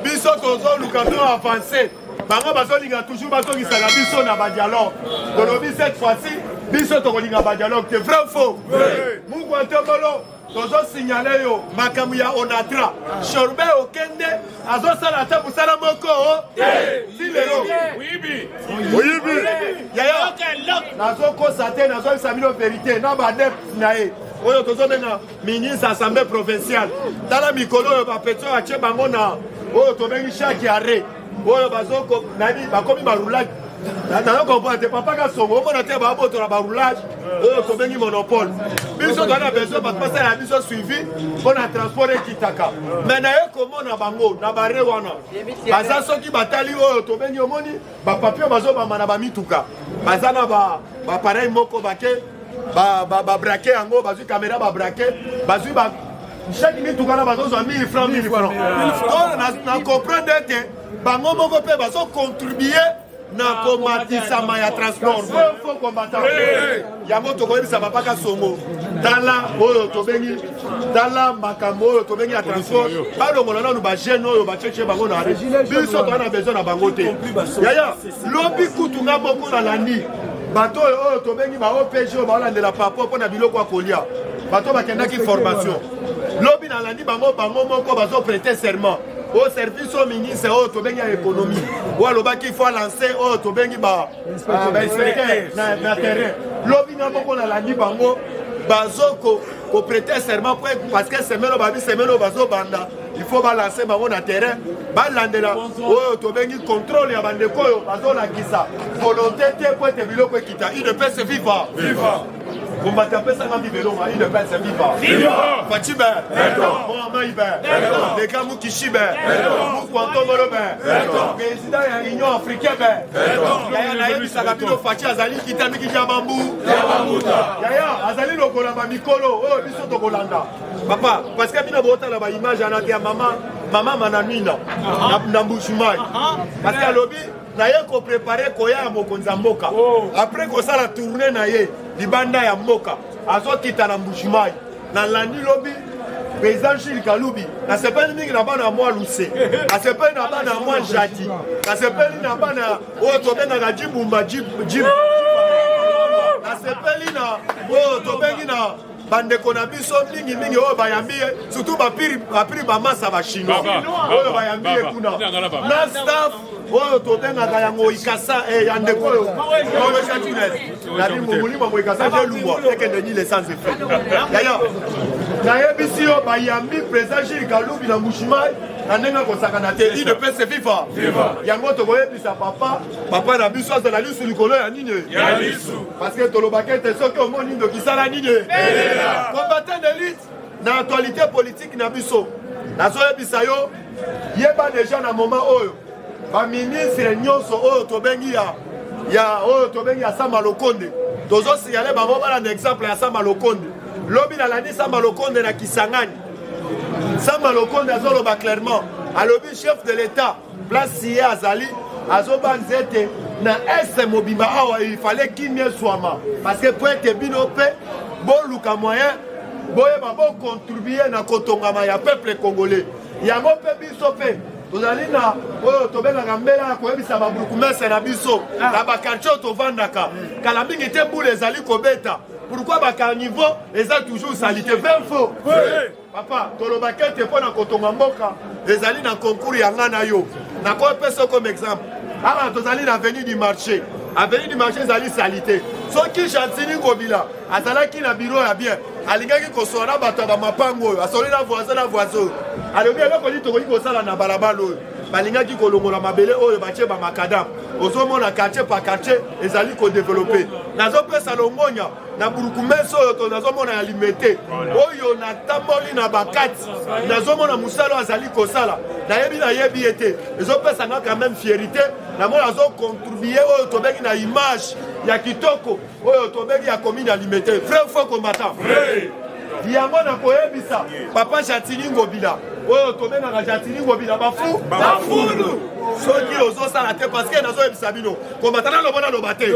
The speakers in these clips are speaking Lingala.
biso tozo lukato avancé bango bazolinga toujours bazongisaka biso na badialogue tolobi cette fois-ci biso tokolinga badialogue te vrai faux mungu antobolo tozosignale yo makambo ya onatra shorbe okende azosala ata mosala moko si lelo oyibi yaya nazokosa te nazoyebisa bino verité na badepte na ye oyo tozobenga ministre assemblée provinciale tala mikolo oyo bapetio atie bango na oyo tobengi chaque arrêt oyo bazoko nani bakomi barulage nazo comprendre te papa ka songo omona te babotola barulage oyo tobengi monopole biso twana besoin basala biso suivi mpona transport ekitaka me na ye komona bango na bare wana baza soki batali oyo tobengi omoni bapapio bazobamba na bamituka baza na bapareil moko bake babrake yango bazwi kamera babrake bazwi chaque mituka na bazozwa 1000 francs na comprendre te bango moko mpe bazocontribue na komatisama ya transport fo combattant yango tokoyebisa papaka songo tala oyo tobengi tala makambo oyo tobengi ya transport balongola nanu bagene oyo bacece bango na biso toza na besoin na bango te yaya lobi kutunga moko na landi bato oyo tobengi baopg oyo baolandela papo mpo na biloko ya kolia bato bakendaki formation lobi na landi bango moko bazoprete serment au service au ministre au tobengi ya économie ou alobaki il faut lancer au tobengi inspecteur na terrain lobi na moko na landi bango bazoko ko prêter serment parce que semelo babi semelo bazo banda il faut balancer bango na terrain balandela oyo tobengi contrôle ya bandeko oyo bazolakisa volonté te po ete biloko ekita il ne peut se vivre Combattre pesa ngami beloma il ne peut se vivre. Viva! Fatibe. Mohamed Ibe. Beka Mukishibe. Mukwantomolo be. Président ya Union africaine be. Yaya na yebi sakabino Fati azali kitami kijamambu. Yaya azali lokola ba mikolo oyo biso to kolanda. Papa parce que bino botala ba image ana ya mama mananina na mbushumai. Parce que lobi na ye ko préparer koya mokonza mboka. Après ko sala tourner na ye libanda ya mboka azokita na mbushimai na landi lobi président Gilles Kaloubi na sepeli mingi na bana mwa luse na sepeli na bana mwa jadi na sepeli na bana oyo tobengaka jibumba jib na sepeli na oyo tobengi na bandeko na biso mingi oyo bayambi ye surtout bapiri bamasa bachinois oyo bayambi ye kuna na staff oyo tobengaka yango ikasa ya ndeko oyo nabi molimo mo ikasa jelungwa ekende ni l'essence effet yaya nayebisi yo bayambi président Gilles Kaloubi na Mbushimai na ndenge kosakana te il ne peut se vivre yango tokoyebisa papa na biso azala lisu likolo ya nini parce que tolobaki ete soki omoni ndokisala nini combattant d'élite na actualité politique na biso nazoyebisa yo yeba déjà na moment oyo baministre nyonso oyo tobengi ya Sama Lokonde tozosignale bango bana na exemple ya Sama Lokonde lobi nalandi Sama Lokonde na Kisangani Sama Lokonde azoloba clairement alobi chef de l'état place ye azali azoba nzete na este mobimba awa il fallait kimie swama parce que po ete bino mpe boluka moyen boyeba bocontribue na kotongama ya peuple congolais yango mpe biso mpe tozali na oyo tobengaka mbela ya koyebisa babrukumese na biso na bakartier oyo tovandaka kala mingi te mbula ezali kobeta pourquoi bacarniveau eza toujours salite 20 faux papa tolobaki ete mpo na kotonga mboka ezali na concours ya nga na yo nakoyepesa comme exemple awa tozali na avenue du marché ezali salite soki Chantini Ngobila azalaki na biro ya bien alingaki kosola bato ya bamapango oyo asoli na voisin oyo alobi eloko nini tokoki kosala na balabala oyo balingaki kolongola mabele oyo batie bamakadam ozomona quartier par quartier ezali kodevelope nazopesa longonya na burukumesi oyo nazomona ya limete oyo natamboli na bakati nazomona mosala azali kosala nayebi ete ezopesa nga quand même fierité namona azocontribue oyo tobengi na image ya kitoko oyo tobengi ya commune ya limete vrai faux combattant yango na koyebisa papa Chantini Ngobila oyo tobengaka Chantini Ngobila bafundu soki ozosala te parce que nazoyebisa bino kombatana lobona loba te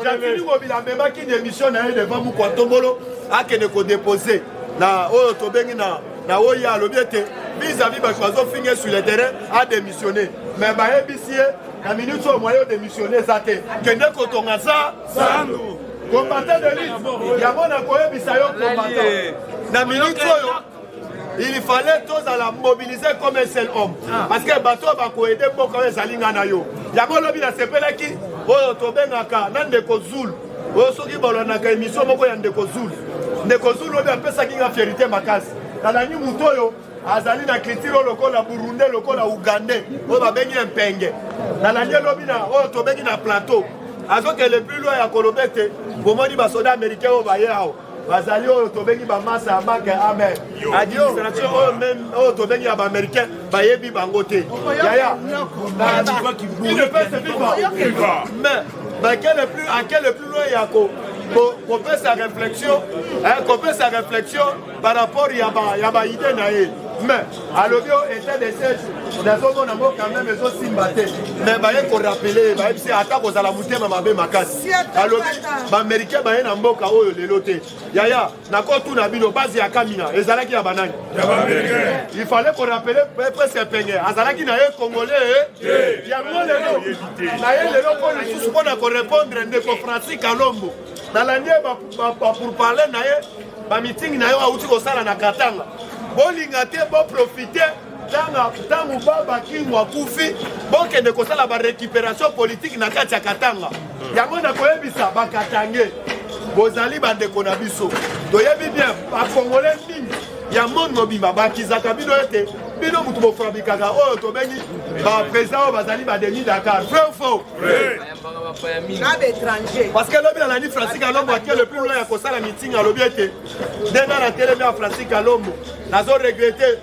Chantini Ngobila amemaki démission na ye devant Mukwantombolo akende kodepose na oyo tobengi na oyo alobi ete vis-à-vis bato bazofinga sur le terrain a démissionné mais bayebisi ye na minute oyo moyen odémissionné eza te kende kotonga sa sandu combattant de lutte yango na koyebisa yo combattant na minute oyo il fallait tous la mobiliser comme un seul homme parce que bato bakoyede mboka oyo ezali nga na yo yango lobi nasepelaki oyo tobengaka na ndeko Zulu oyo soki balonaka émission moko ya ndeko Zulu oyo apesaki nga fierité makasi nalangi moto oyo azali na culture lokola Burundi lokola Uganda oyo babengi mpenge nalangi elobi na oyo tobengi na plateau azokele plus loin ya kolobe te bomoni basoda américain oyo baye awo bazali oyo tobengi bamasa ya make amen administration oyo même oyo tobengi ya baaméricain bayebi bango te yaya il ne peut se vivre mais à quel plus loin ya qu'on peut sa réflexion par rapport à ba idée na ye mais alobi était des sièges nazomona ngo quand même ezosimba te mais baye korapele bayebisi ata kozala motema mabe makasi alobi baaméricain baye na mboka oyo lelo te yaya nakotuna bino base ya kamina ezalaki ya banani il fallait korapele presque penge azalaki na ye congolais yango lelo na ye lelo mpo lisusu mpona korépondre ndeko Francis Kalombo nalandi ye bapourparler na ye bamitingi na yo auti kosala na Katanga bolinga te boprofite ntango babakingwa akufi bokende kosala barécupération politique na kati ya Katanga yango nakoyebisa bakatange bozali bandeko na biso toyebi bien bakongole mingi ya monde mobimba bakizaka bino ete bino mutu bofabikaka oyo tobengi baprésident oyo bazali badeni Dakar vrai ou faux parce que lobi alandi Francis Kalombo ake le plus loin ya kosala meeting alobi ete ndenge na telemi ya Francis Kalombo nazo regrete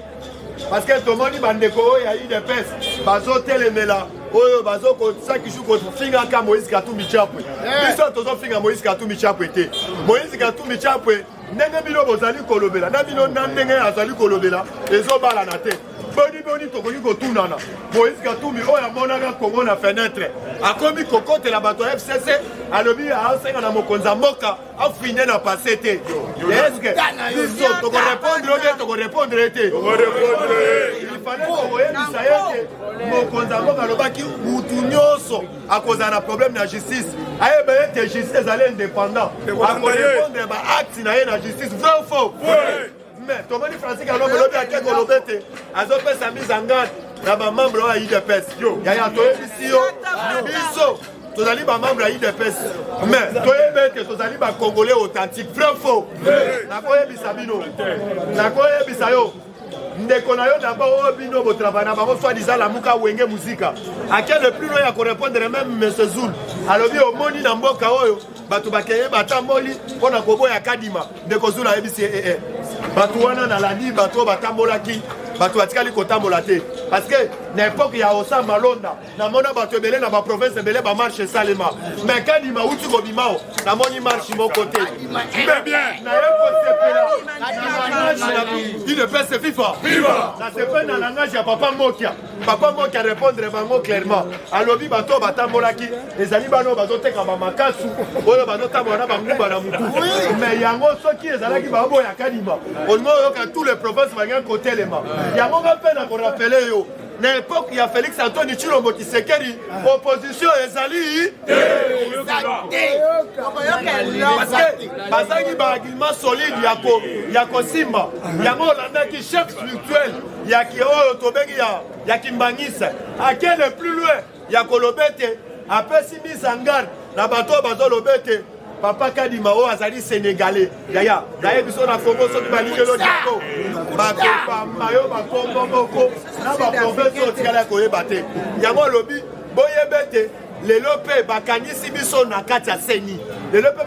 parce que tomoni bandeko oyo ya UDPS bazotelemela oyo bazokosakishu kofingaka Moïse Katumbi Chapwe biso tozofinga Moïse Katumbi Chapwe te Moïse Katumbi Chapwe ndenge bino bozali kolobela na bino na ndenge azali kolobela ezobala na te boni tokoki kotunana Moïse Katumbi oyo amonaka Kongo na fenêtre akomi kokotela bato ya FCC alobi asenga na mokonzi ya mboka afine na pase te eske biso tokorépondre oye tokorépondre te il fallait koyebisa ye te mokonzi ya mboka alobaki mutu nyonso akozala na problème na justice ayeba ete justice ezali indépendant akorépondre baacte na ye na justice vrai ou faux mais tomoni Francis Kalombo lobi ake kolobe te azopesa mise en garde na bamembre oyo ya UDPS yaya toyebisi yo biso tozali bamembre ya UDPS mais toyebi ete tozali bacongolais authentique vrai faux nakoyebisa bino nakoyebisa yo ndeko na yo d'abord oyo bino botravaille na bango soi-disant lamuka wenge muzika ake le plus loin ya korépondre même monsieur Zulu alobi omoni na mboka oyo bato bakeye batamboli mpona koboya kadima ndeko Zulu ayebisi bato wana nalandi bato oyo batambolaki bato batikali kotambola te parce que na époque ya osa malonda namona bato ebele na baprovince ebele bamarche esalema mais kadima uti kobima o namoni marche moko te naye kosepela UDPS FIFA nasepeli na langage ya papa mokia répondre bango clairement alobi bato oyo batambolaki ezali bana oyo bazoteka bamakasu oyo bazotambola na bangumba na mutu mais yango soki ezalaki baboya kadima olingo oyoka tous les provinces bangi kotelema yango nga mpe na korapele yo na époque ya Félix Antoine Tshilombo Tshisekedi opposition ezali parce que bazangi baargument solide ya kosimba yango olandaki chef spirituel ya oyo tobengi ya kimbangisa ake le plus loin ya kolobe te apesi mise en garde na bato oyo bazolobe te papa Kadima oyo azali sénégalais yaya naye biso na Congo soki balingi elodiko bakopamba yo bakombo moko na baprovince oyo tikala koyeba te yango olobi boyebe te lelo mpe bakangisi biso na kati ya seni lelo mpe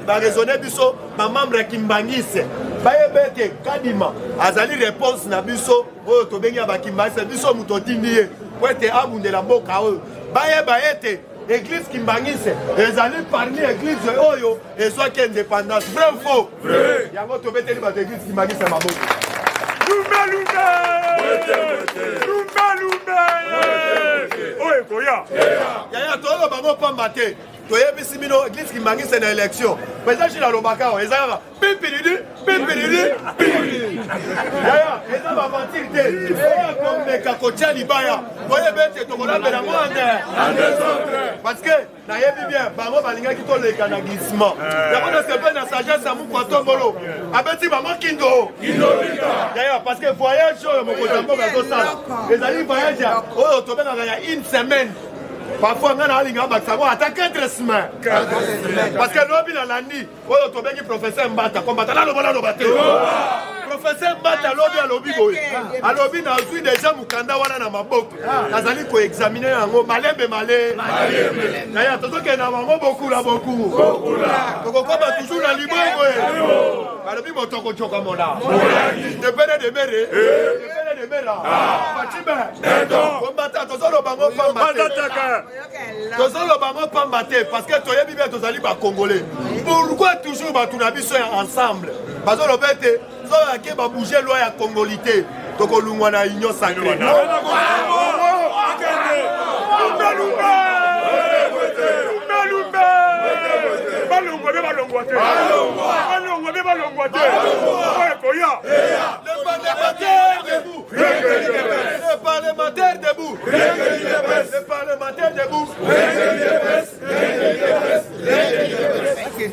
baresone biso bamembre ya kimbangise bayebe te Kadima azali réponse na biso oyo tobengi ya bakimbangise biso moto otindi ye po ete abundela mboka oyo bayeba ete église kimbangise ezali parmi église oyo ezwaki indépendance vrai ou faux yango tobeteli bato église kimbangise maboko oyo koya yaya toyolo bango pamba te toyebisi bino église kimbangise na élection président Chila alobaka o ezalaka parce que nayebi bien bango balingaki toleka na glissement yango na sepe na sagesse ya mukwa tombolo abeti bango kindo yaya parce que voyage oyo mokonzi yango bazosala ezali voyage oyo tobengaka ya une semaine. Parfois, on a attaqué 4 semaines. Parce que l'objet a landi, on a dit professeur Mbata, combattant là, le professeur Mbata, l'objet a lobby. A lobby, n'a vu déjà Mukanda wana na maboko. Azali ko examiner en malembe malé. Naya, toto ke na mango beaucoup là beaucoup. Toko koba toujours na libongo. Alobi motoko choka mona. De pere de mere. De mera. Fatima. Combattant toto lo bango famba. Tozolo bango pambate parce que toyebi bien tozali ba congolais. Pourquoi toujours ba tunabiso ensemble? Bazolo bete zo yake ba bouger loi ya congolité. Toko lungwa na union sacrée. Le parlementaire debout. Le parlementaire debout.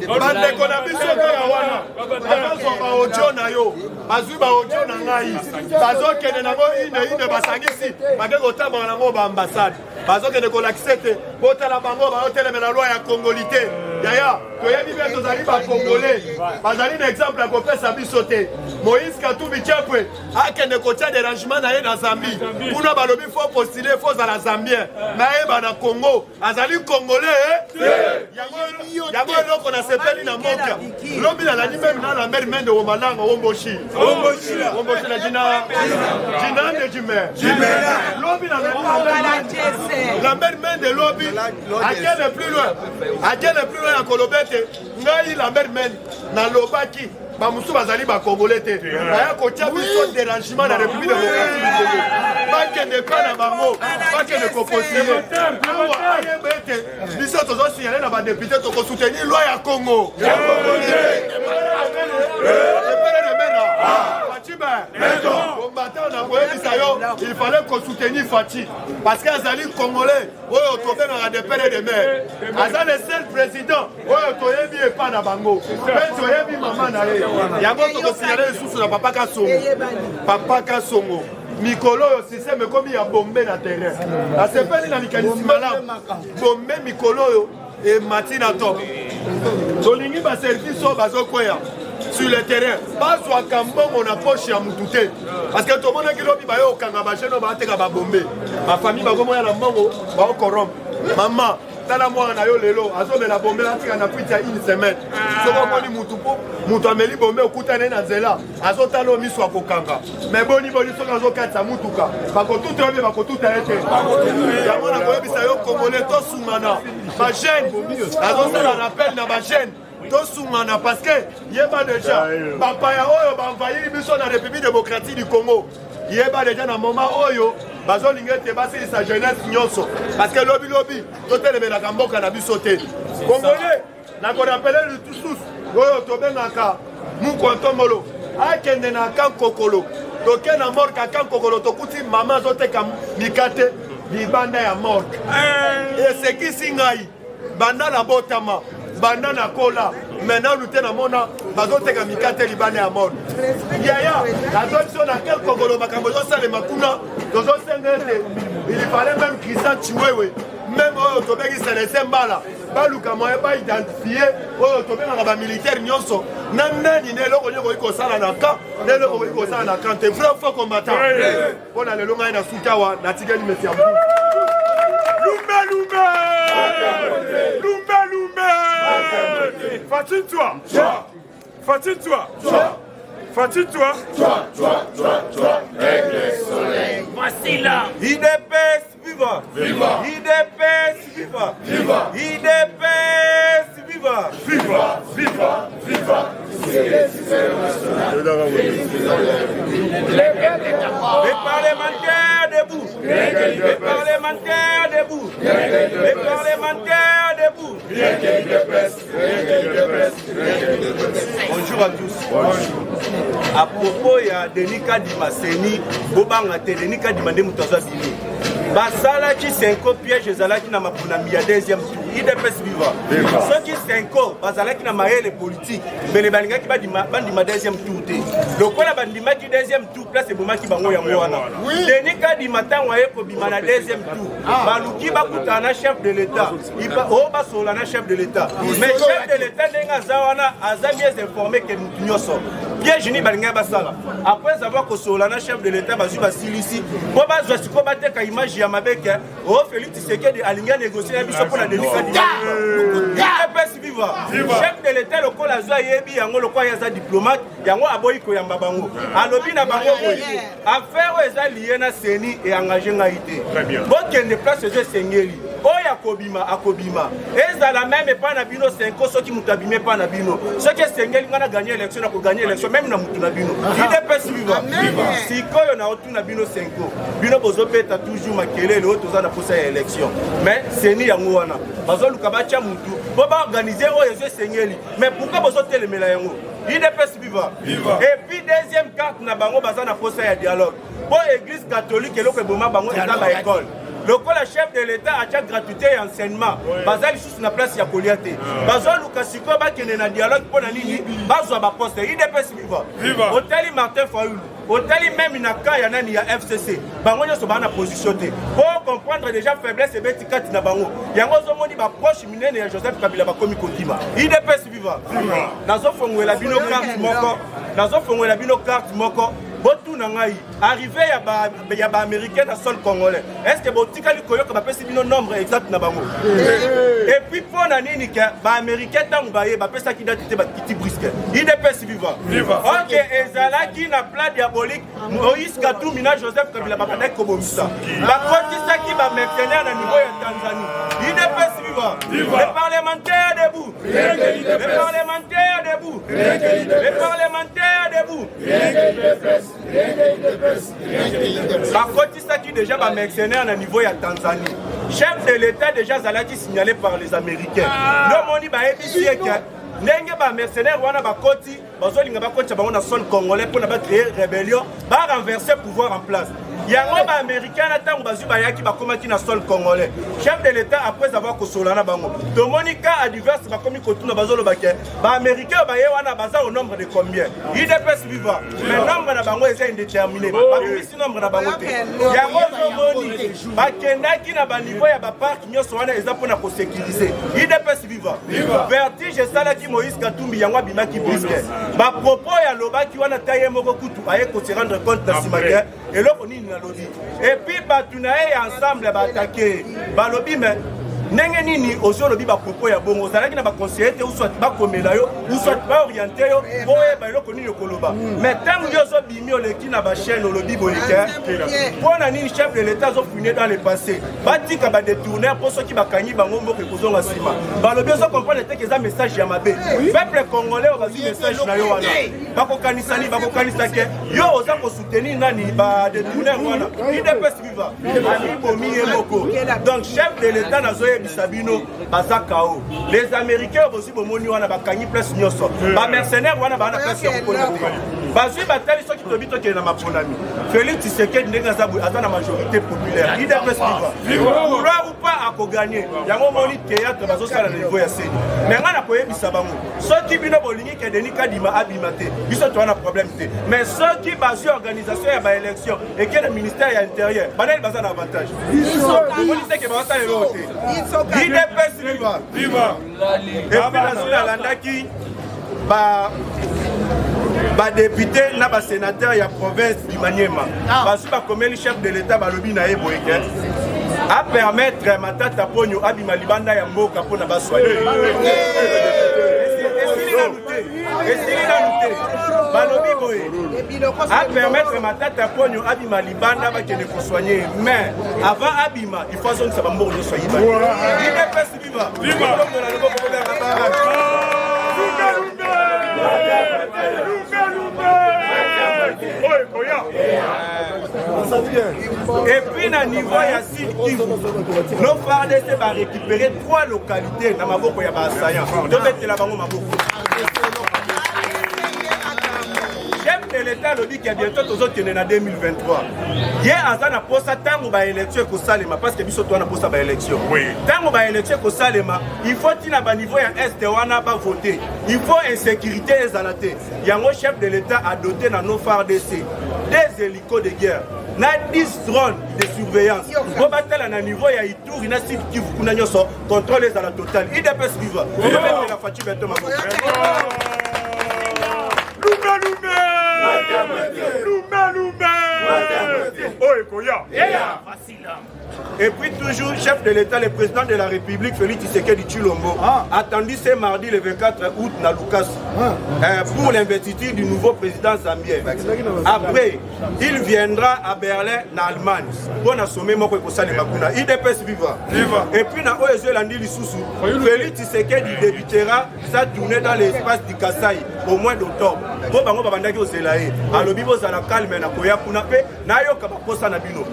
Bande kona biso ya wana. Abazo ba audio na yo. Azu ba audio na ngai. Bazo kene nango ine basangisi. Bakeko tamba nango ba ambassade. Bazo kene ko l'accepter. Botala bango ba hôtel na loi ya congolité. Yaya, toyebi bien tozali ba congolais. Bazali na exemple ya kopesa biso te. Moïse Katumbi Chapwe akende kotia dérangement na ye na Zambie. Kuna balobi faut postuler faut à la Zambien. Na ye ba na Congo, azali congolais. Yango eloko na sepeli na moka. Lobi na lani même na la mère mende o malanga Womboshi. Womboshi na jina de Jimé. Lobi na la mère mende lobi. À quel plus loin? À quel plus loin à Kolobete? Ngai la mère mende na lobaki. Bamusu bazali ba congolais te. Baya ko tia biso dérangement na République démocratique du Congo. Ba kende kana bango, ba kende ko postiller. Awa ayebete. Biso tozo signaler na ba député to ko soutenir loi ya Congo. Il fallait qu'on soutenisse Fati parce qu'Azali Congolais, on a des pères et des mères. Azali est le seul président, on a pas na bango. On a maman na ye. Yango to signaler sous na papa Kasongo. Papa Kasongo. Mikolo yo système comme ya bombé na terrain. La sepeli na mécanisme malamu. Bombé mikolo yo et matina top. Tolingi ba service so bazokoya. Sur le terrain, pas soit Kambon, on a poche à Moutouté. Parce que tout le monde qui l'a dit, au Kangabacheno, on va te bomber. Ma famille va commencer à la mango, va au corrompre. Maman, dans la mois, on a eu le lot, à la bombe, là, on a pris une semaine. Si on a dit Moutoupo, Moutameli bombe, au Koutané, Nazela, à Zotalo, mis soit Kokanga. Mais bon, il faut que nous ayons Moutouka. Parce que tout est bien, parce que tout a été. Il y a un peu de Congolais, tout Soumana. Ma gêne, à Zotalo, on appelle ma gêne. Tosungana parce que yeba déjà papa ya oyo ba envahir biso na République démocratique du Congo yeba déjà na moment oyo bazo lingete basi sa jeunesse nyonso parce que lobby totele na kamboka na biso te Congolais na ko rappeler le tous oyo tobengaka Mukwantomolo akende na kan kokolo toke na mort ka kan kokolo tokuti mama zoteka mikate libanda ya mort et ce qui singai banda la botama banda na kola maintenant nous tenons mona bazoteka mikate libane ya mort yaya azotso na quel kongolo makambo zo sale makuna dozo sengete il fallait même Christian Chiwewe même oyo tobeki Célestin Mbala baluka moyen ba identifier oyo tobengaka ba militaire nyonso na nani ne eloko nyoko ikosala na ka ne eloko ikosala na ka te vrai faux combattant mpona lelo ngai na sutawa natikeli mesi ya Fatine-toi. Fatine-toi. Fatine-toi. Voici là. IDPS viva. Viva. IDPS viva. Viva. IDPS viva. Viva. Viva. Viva. Les parlementaires debout. Les parlementaires debout. Les parlementaires debout. Bien qu'il dépasse. Bonjour. Bonjour à tous. À propos, il y a Denis Kadima Seni, Bobangate, Denis Kadima Demutaza Bini. Basala qui 5 pièges, Zala qui n'a pas mis à deuxième tour. Il est pas vivant. Ceux qui 5 Basala qui n'a pas les politiques, mais les Balinga qui va dire deuxième tour. Donc, on a bandima qui deuxième tour, place et Bouma qui va mourir. Denis Kadima Tanwaye pour Bima la deuxième tour. Balouki Bakoutana, chef de l'État. Il va au Basolana, chef de l'État. Mais chef de l'État, Nengazawana, Azami est informé que nous sommes. Piège ni Balinga Basala. Après avoir que Solana, chef de l'État, Basu Basilisi, Boba Zoasiko Bateka image Yamabeke, oh Félix Tshisekedi aligné négocier la mission pour la Denis Kadima. Chef de l'État, le col Azua Yebi, Yango, le Koyaza diplomate, Yango Aboyiko Yambabango. Alobi na Bango, affaire aux aliens Seni et engagé Naïté. Très bien. Bon, qu'il ne place ce Sengeli. Oh, Yakobima, Akobima. Et ça la même et pas Nabino 5 ceux qui m'outabimé pas Nabino. Ceux qui Sengeli, on a gagné l'élection, on a gagné l'élection, même dans Moutunabino. Il est pas suivant. Si on a autour Nabino 5 Bino Bozopé, t'as toujours maquillé le haut, tout ça, on a poussé à l'élection. Mais Seni Yangouana. Bazo Lukabacha Moutou. Pour organiser, oh, les Sengeli. Mais pourquoi Bozoté le Mélayango? Il est pas suivant. Et puis, deuxième carte, Nabango Bazana poussé à dialogue. Pour l'église catholique, et l'autre Boma Bango est dans l'école. Le chef de l'État a déjà gratuité et enseignement. Bazali sous la place, il y a Koliate. Bazal Lukasiko, qui est en dialogue pour la ligne, Bazwa Baposte, il est pas suivant. Hôtel Martin Fayoul, hôtel même il y a FCC. Bango se bat en position. Pour comprendre déjà faiblesse et bêtikat na Bango. Il y a un homme qui va proche Minen et Joseph Kabila Bakomi Kodima. Il est pas suivant. Dans un fond où la bino carte moko, dans un fond où la bino carte moko. Botou Nangaï, arrivé à ba américain dans le sol congolais. Est-ce que Botika lui koyo comme appelle le nombre exact na bango? Et puis pour nani que ba américain tant baye ba pesa qui date ba kiti brisque. Il est pas vivant. OK, ezala qui na plan diabolique Moïse Katumbi Joseph Kabila Babana Kobomisa. La côté qui va mercenaire à niveau de Tanzanie. Il est pas vivant. Les parlementaires debout. Les parlementaires debout. Les parlementaires debout. Par contre, ça qui déjà va mercenaire à niveau de Tanzanie. Chef de l'État déjà Zalaki signalé par les Américains. Le monde va épicer que Nenge ba mercenaire wana ba koti bazolinga ba koti ba na son congolais pour na ba créer rébellion ba renverser pouvoir en place. Yango ba américain na tango bazu ba yaki ba komaki na sol congolais. Chef de l'État après avoir kosolana bango. Domonika a divers ba komi kotuna bazolo baké. Ba américain ba ye wana baza au nombre de combien? Il dépasse vivant. Mais nombre na bango est indéterminé. Ba komisi nombre na bango te. Yango domoni ba kendaki na ba niveau ya ba parc nyoso wana eza pona ko sécuriser. Il dépasse vivant. Vertige sala ki Moïse Katumbi yango bimaki brisque. Ba propos ya lobaki wana taye moko kutu aye ko se rendre compte na simaka et là on na lobby. Et puis batunaye ensemble ba attaquer. Ba lobby mais ndenge nini ozo lobby ba propos ya bongo zalaki na ba conseiller te ou soit ba komela yo ou soit ba orienter yo boye ba eloko nini koloba. Mais tango yo zo bimi oleki na ba chaîne lobby bolika. Pona nini chef de l'État zo fini dans le passé. Ba tika ba détourner pour ceux qui ba kanyi bango moko kozonga sima. Ba lobby zo comprendre te que ça message ya mabe. Peuple congolais o ba zi message na yo wana. Ba ko kanisani ba ko kanisa ke yo oza ko soutenir nani ba détourner wana. Il dépasse vivant. Ami bomi emoko. Donc chef de l'État na zo Bisabino, Bazakao. Les Américains aussi, Bomoni, on a Bakani plus Nyoso. Les mercenaires, on a Bakani plus Nyoso. Bazu Batali, ceux qui te disent que c'est ma bonne Félix Tshisekedi n'est pas la majorité populaire. Il est presque vivant. Vouloir ou pas à gagner. Il y a un moment de théâtre, il y a un niveau de mais on a pas Bisabango. Ceux qui viennent au Bolini, qui Denis Kadima Abimate, ils sont un problème. Mais ceux qui basent l'organisation et l'élection et qui est le ministère intérieur, ils ont un avantage. Ils sont il est pas suivant. Et puis la Landaki, député, na sénateur de la province du Maniema. Parce que le chef de l'État, Balobi na Eboeke, à permettre Matata Pogno, Abima Libanda ya Mboka pour na soigner. Et s'il a lutté, Balobi Boye, à permettre Matata Pogno, Abima Libanda pour soigner. Mais avant Abima, il faut que ça va mourir de soigner. Il est pas suivant. Et puis, à niveau de Sud-Kivu, nos FARDC va récupérer 3 localités dans ma boque. Il y a assaillant. De mettre la banque ma boque. chef de l'état alobi ke bientôt tozokende na 2023 ye aza na posa ntango baélection ekosalema parce que biso towana posa baélection ntango baélection ekosalema il faut tina baniveau ya este wana bavote il faut insécurité ezala te yango chef de l'état a doté na no FARDC des hélicos de guerre na 10 drones de surveillance po batala na niveau ya Ituri na Sud Kivu kuna nyonso contrôle ezala total IDPS viva la Fachi Beto Maboko Et puis toujours, chef de l'État, le président de la République, Félix Tshisekedi Tshilombo, attendu ce mardi le 24 août na Lucas pour l'investiture du nouveau président zambien. Après, il viendra à Berlin, en Allemagne, pour assommer Moko Kosali Makuna. IDPS viva. Et puis, na OSE Landi Lisusu, Félix Tshisekedi débutera sa tournée dans l'espace du Kasaï au mois d'octobre. Pour Bango Babandaki Oselae, à l'Obibo Zala Kalme, na Koya Kunape, na Yoka Bakosa Nabino.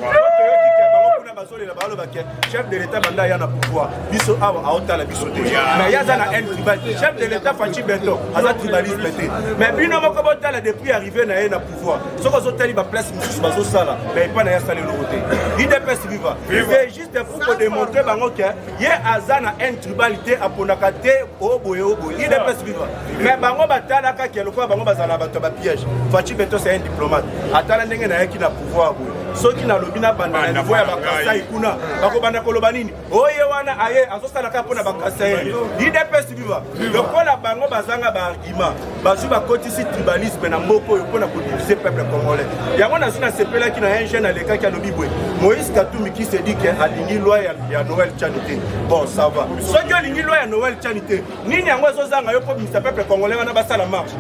Chef de l'État banda ya na pouvoir biso awa aota la biso te mais yaza na un tribal chef de l'État Fachi Beto aza tribaliste te mais bino moko botala depuis arrivé na ye na pouvoir soko zotali ba place mususu bazo sala mais pas na ya sala lo te IDPS viva c'est juste pour démontrer bango que ye aza na un tribalité aponaka te oboye IDPS viva mais bango batala ka ke lokwa bango bazala bato ba piège Fachi Beto c'est un diplomate atala ndenge na ye ki na pouvoir soki na lobina banda na niveau ya bakasa ikuna bakobanda koloba nini oye wana aye azosalaka mpona bakasa ye IDPS viva lokola bango bazanga baargument bazwi bakotisi tribalisme na mboka oyo mpona kodivise peuple congolais yango nazwi nasepelaki na un jeune alekaki alobi boye Moïse Katumbi qui se dit ke alingi loi ya Noël Tchani te bon ça va soki olingi loi ya Noël Tchani te nini yango ezozanga yo mpo bimisa peuple congolais wana basala marche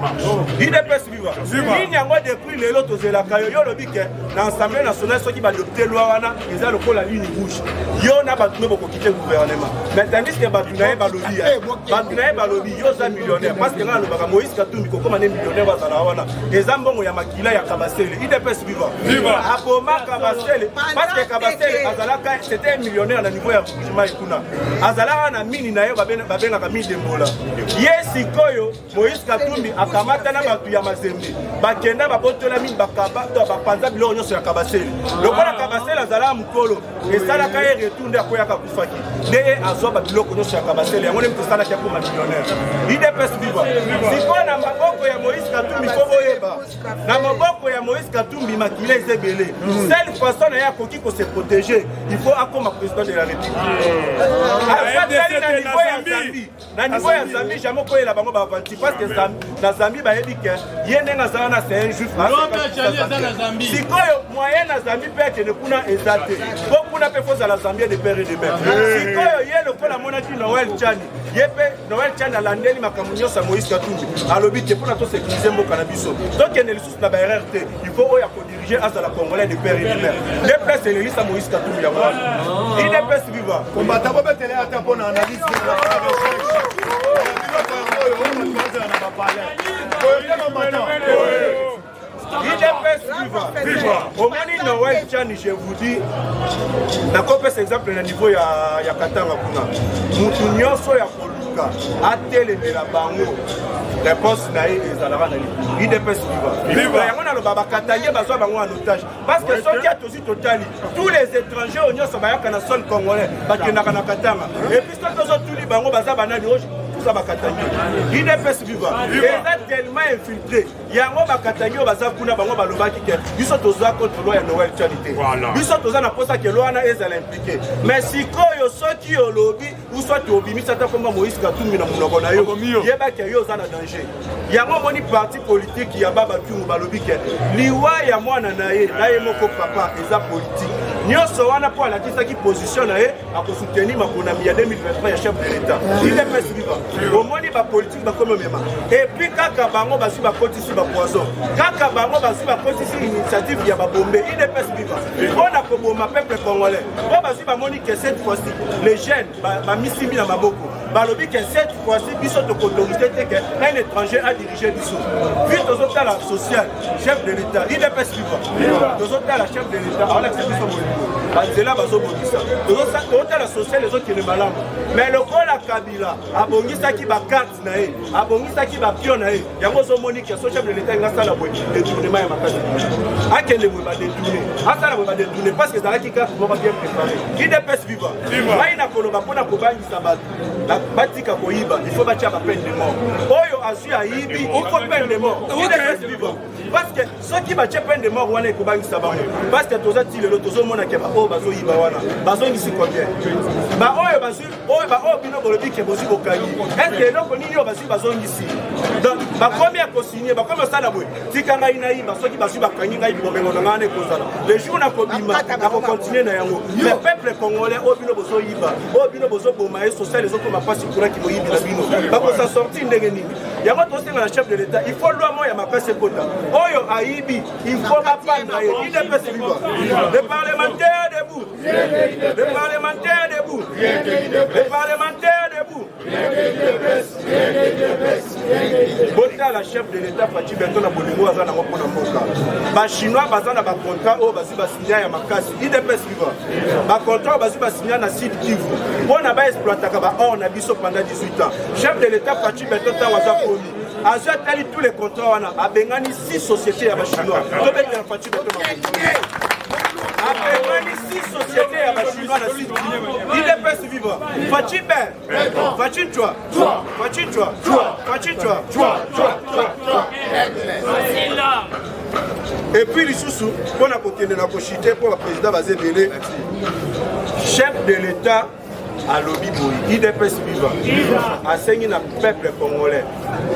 IDPS viva nini yango depuis lelo tozelaka yo olobi ke na assemblée nationale soki badopte loi wana eza lokola ligne rouge yo na bato no bokokite gouvernement mais tandis que bato na ye balobi yo za millionnaire parce que nga alobaka Moïse Katumbi kokoma ne millionnaire bazala wana eza mbongo ya makila ya Kabasele IDPS viva aboma Kabasele parce que Kabasele azalaka c'était un millionnaire na niveau ya Bukima ikuna azalaka na mini na ye babengaka mini de mbola ye sikoyo Moïse Katumbi akamata na bato ya Mazembe bakenda babotola mini bapanza biloko nyonso ya Kabasele lokola Kabasele azala mukolo esalaka ye retour nde akoyaka kufaki nde ye azwa babiloko nyonso ya Kabasele yango nde tosalaki ya koma millionnaire IDPS viva sikoyo na maboko ya Moïse Katumbi po boyeba na maboko ya Moïse Katumbi makila eza ebele seule façon na ye akoki kose protéger il faut akoma président de la République na niveau ya Zambie jamais okoyela bango bavanti parce que na Zambie bayebi ke ye ndenge azala na c'est un juif sikoyo moyen na Zambie mpe akende kuna eza te po kuna mpe fozala Zambie de père et de mère sikoyo ye lokola monaki Noël Tchani ye mpe Noël Tchani alandeli makambo nyonso ya Moïse Katumbi alobi te mpona tosécurize mboka na biso tokende lisusu na baerreur te il faut oyo akodirige azala congolais de père et de mère nde place elelisa Moïse Katumbi yango wana IDPS viva kombata bobetele ata mpona analyse IDPS viva omoni Noël Tchani je vous dis nakopesa exemple na niveau ya Katanga kuna mutu nyonso ya koluka atelemela bango réponse na ye ezalaka na IDPS viva yango naloba bakatange bazwa bango en otage parce que soki atozi totali tous les étrangers nyonso bayaka na sol congolais bakendaka na Katanga et puis soki ozotuli bango baza banani IDPS viva eza tellement infiltré yango bakatangi oyo baza kuna bango balobaki ke biso toza contre loi ya Noël Tchani te biso toza na posa ke loi wana ezala impliqué mais sikoyo soki olobi ou soit obimisa ata komba Moïse Katumbi na monoko na yo yebaki yo oza na danger yango moni parti politique ya Baba Kyungu balobi ke liwa ya mwana na ye moko papa eza politique nyonso wana po alakisaki position na ye akosoutenir maponami ya 2023 ya chef de l'État IDPS viva omoni bapolitique bakomi mema epuis kaka bango bazwi bakotisi bapoison kaka bango bazwi bakotisi initiative ya babombe IDPS viva mpona koboma peuple congolais po bazwi bamoni ke cette fois-ci les jeunes bamisimbi na maboko balobi que cette fois-ci biso to autorité te que un étranger a dirigé biso puis tozota la social chef de l'état IDPS viva tozota la chef de l'état on a que biso banzela bazobongisa tozota la social les autres qui ne malamu mais le rôle à Kabila abongisaki ba carte na ye abongisaki ba pion na ye yango zomoni que so chef de l'état ngasala boye détournement ya makasi akende boye ba détourner asala boye ba détourner parce que zalaki carte pour pas bien préparer IDPS viva mai na koloba pona kobangisa bato batika koyiba il faut batia ba peine de mort oyo azui ayibi il faut peine de mort IDPS viva parce que ceux qui batia peine de mort wana ekobangisa bango parce que tozati lelo tozomona ke ba oyo bazoyiba wana bazongisi combien ba oyo bazui oyo ba oyo bino bolobi ke bozi bokangi est-ce que eloko nini oyo bazui bazongisi donc bakomi ya kosigner bakomi osala boye tika ngai nayiba soki bazui bakangi ngai bomengo na ngai ekozala le jour nakobima nakokontinue na yango le peuple congolais oyo bino bozoyiba oyo bino bozoboma ye social ezokoma mpasi kuraki boyibi na bino bakosa sorti ndenge nini yango tosenga na chef de l'état il faut loi mo ya makasi ekota oyo ayibi il faut bapanda ye IDPS viva le parlementaire debout le parlementaire debout le parlementaire debout bota la chef de l'état Fachi Beton na bolingo aza nango mpona mboka bachinois baza na bacontrat oyo bazwi basinya ya makasi IDPS viva bacontrat oyo bazwi basinya na sud Kivu mpona baexploitaka baor na biso pendant 18 ans chef de l'état Fachi Beton ntango aza promis azwi atali tous les contrats wana abengani 6 sociétés ya bachinois tobengela Fachi Beton abengani 6 sociétés ya bachinois na sud Kivu IDPS viva Fachi Ben Fachi Chwa Fachi Chwa Fachi Chwa et puis lisusu mpona kokende na koshite mpo baprésident bazebele chef de l'état alobi boye IDPS viva asengi na peuple congolais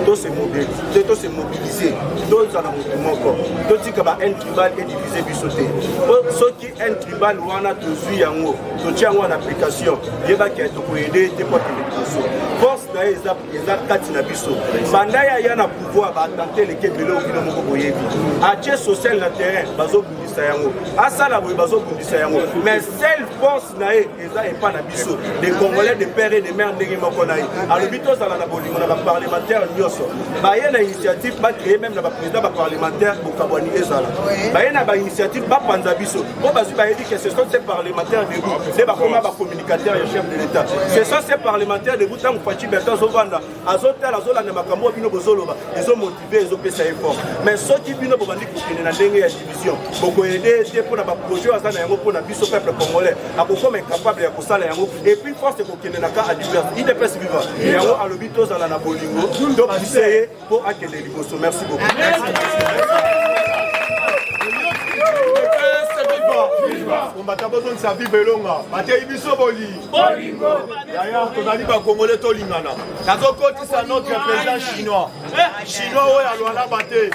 to se mobiliser tozala motu moko totika ba un tribal ediviser biso te soki un tribal wana tozwi yango totia yango na application yebaki tokoyede te po kende liboso force na ye eza kati na biso banda ya na pouvoir baatante leke ebele okino moko boyebi atie social na terrain bazobundisa yango asala boye bazobundisa yango mais seule force na ye eza epa na biso des Congolais de père et de mère ndenge moko na ye alobi tozala na bolingo na baparlementaire nyonso baye na initiative bacreye même na baprésident baparlementaire bokabwani ezala baye na bainitiative bapanza biso po bazwi bayebi que ce sont ces parlementaires debout nde bakoma bacommunicateur ya chef de l'état ce sont ces parlementaires debout ntango Fachi Beton azovanda azotala azolanda makambo oyo bino bozoloba ezomotive ezopesa effort mais soki bino bobandi kokende na ndenge ya division bokoyede te mpona baprojet aza na yango mpona biso peuple congolais akokoma incapable ya kosala yango et puis force kokende na ka adverse IDPS viva yango alobi tozala na bolingo topuse ye mpo akende liboso merci beaucoup kombata bozongisa vive elonga batei biso bolingo yaya tozali bakongole tolingana nazokotisa notre président chinois oyo alwana bate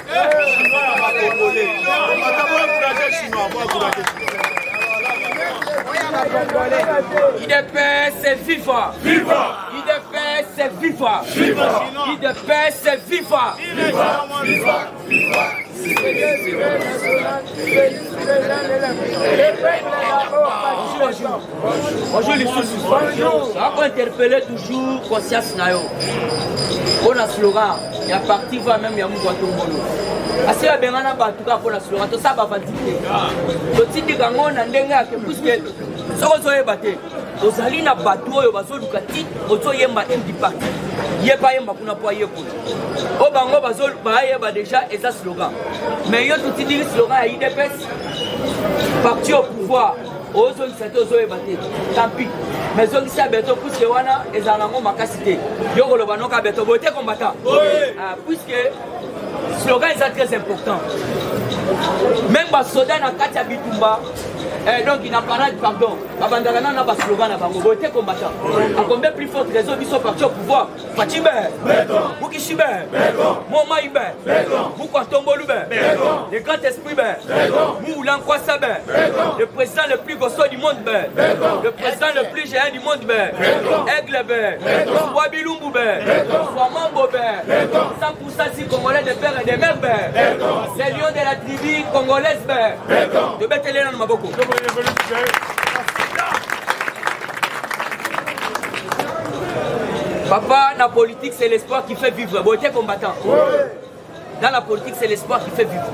chinois ya bakongole kombata boencourage chinois boencourage IDPS viva! Viva! IDPS viva! Viva! IDPS viva! Viva! Viva! Viva! Bonjour les sous. On va interpeller toujours conscience nayo. On a slogan. Il y a parti va même il y a mouvoir tout le monde. Asi ya bengana batu ka pona slogan to saba vandike. To tindika ngona ndenga ke puisque soko zoyeba te. Ozali na batu oyo bazoluka ti ozoyemba MD parti. Yeba yemba kuna po yeko. O bango bazol bayeba déjà eza slogan. Mais yo to tindika slogan ya IDPS parti au pouvoir. Ozo lisate ozoyeba te. Tant pis. Mais on dit Beto puisque wana ezango makasi te. Yo koloba noka Beto bote combattant. Puisque slogan est très important. Même les soldats dans Katia Bitumba, donc il n'a pas de pardon. Abandana n'a pas slogan à Bango, voté combattant. À combien plus forte raison ils sont partis au pouvoir? Fatime, Mukishibe, Momaïbe, Mukwatombolube, le grand esprit, Moulan Kwasabe, le président le plus gossot du monde, le président le plus géant du monde, Aiglebe, Wabilumboube, Swamambobe, 100% si congolais de père et de mère, les lions de la tribu congolaise, de Bethléem dans Maboko. Papa, la politique, c'est l'espoir qui fait vivre. Bon, t'es combattant. Dans la politique, c'est l'espoir qui fait vivre.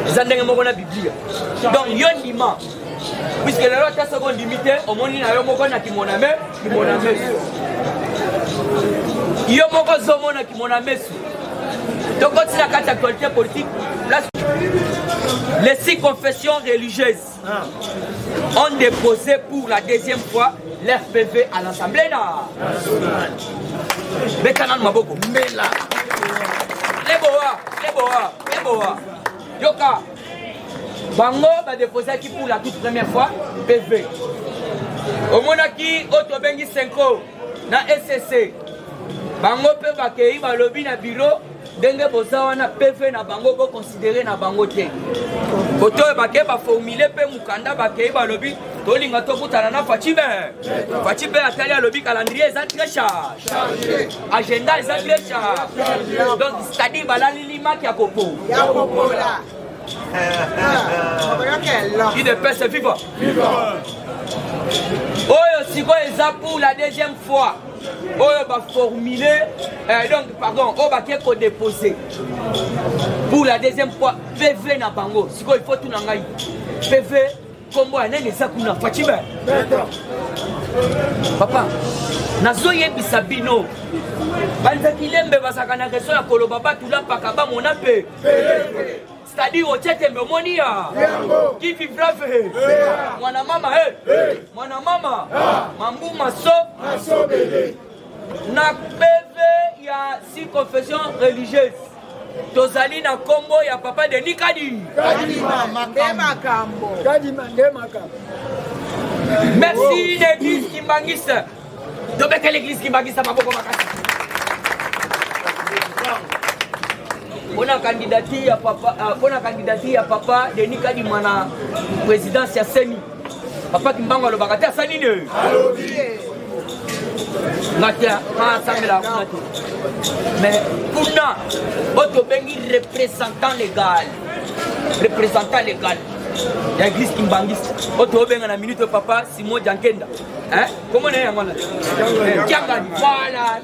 Vous avez la Bible. Donc, il y a un lima. Puisque la loi est seconde limitée, au monde, il y a un mot qui m'en a mis. Il y a un mot qui m'en a mis. Donc, quand c'est la carte d'actualité politique, les 6 confessions religieuses ont déposé pour la deuxième fois leur PV à l'Assemblée nationale. Mais quand on m'a beaucoup. Les boa. Yoka. Bango va déposer qui pour la toute première fois PV. Au Monaki, Otobengi 5 na SCC. Bango peut accueillir le lobby na bureau. Denge boza wana PV na bango bo considérer na bango te. Koto bake ba formuler pe mukanda bake ba lobby to linga to butana na Fachibe. Fachibe atali ya lobby calendrier za très chargé. Agenda za très chargé. Donc c'est-à-dire balali lima ki akopo. Ya kopo là. Qui de paix c'est vivant. Oyo siko eza pour la deuxième fois. Oyo va formuler, donc on va déposer pour la deuxième fois PV na bango. Si il faut tout nangai PV comme moi nene zakuna Fachibe. Papa, nazo yebisa bino. Banza kilembe basakana keso ya koloba batula pakaba monape. C'est-à-dire au tchèque monia qui vivra mwana mama mwana mama mambu maso na PV ya 6 confessions religieuses tozali na kombo ya papa de Nikadi merci l'église Kimbangisa dobeke l'église Kimbangisa maboko makasi. On a candidaté à papa de Nikadi Mana présidence ya Seni. Papa Kimbango le bagate à Sanine. Mais Kuna, Otobengi représentant légal. L'église Kimbangiste. Otobenga na minute papa Simon Jankenda. Hein? Comment est-ce voilà.